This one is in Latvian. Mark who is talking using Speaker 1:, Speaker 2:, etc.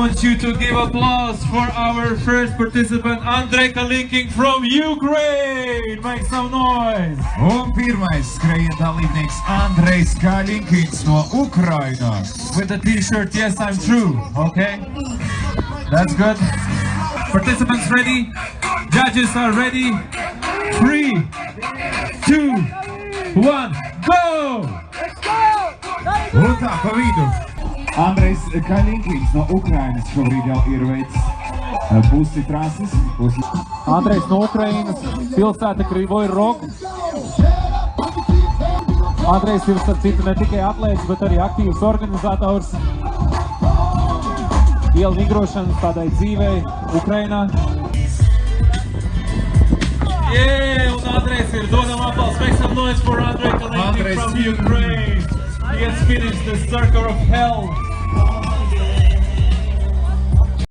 Speaker 1: want you to give applause for our first participant, Andrei Kalinkin from Ukraine. Make some noise.
Speaker 2: Un pirmais skrējiena dalībnieks Andrejs Kalinkins no Ukrainas.
Speaker 1: With the t-shirt, yes, I'm true. Okay, that's good. Participants ready? Judges are ready. 3, 2, 1, go!
Speaker 2: Un tā pa vidu. Andrejs Kalinkins no Ukrainas šobrīd jau ir veids pusi trases.
Speaker 1: Andrejs no Ukrainas, pilsēta Krivoj Rog. Andrejs ir starp citu ne tikai atlēts, bet arī aktīvs organizators ielu vingrošanas tādai dzīvei Ukrainā. Yeah, un Andrejs ir dodam aplausus. Make some noise for Andrei Kalinkin from Ukraine. He has finished the circle of hell.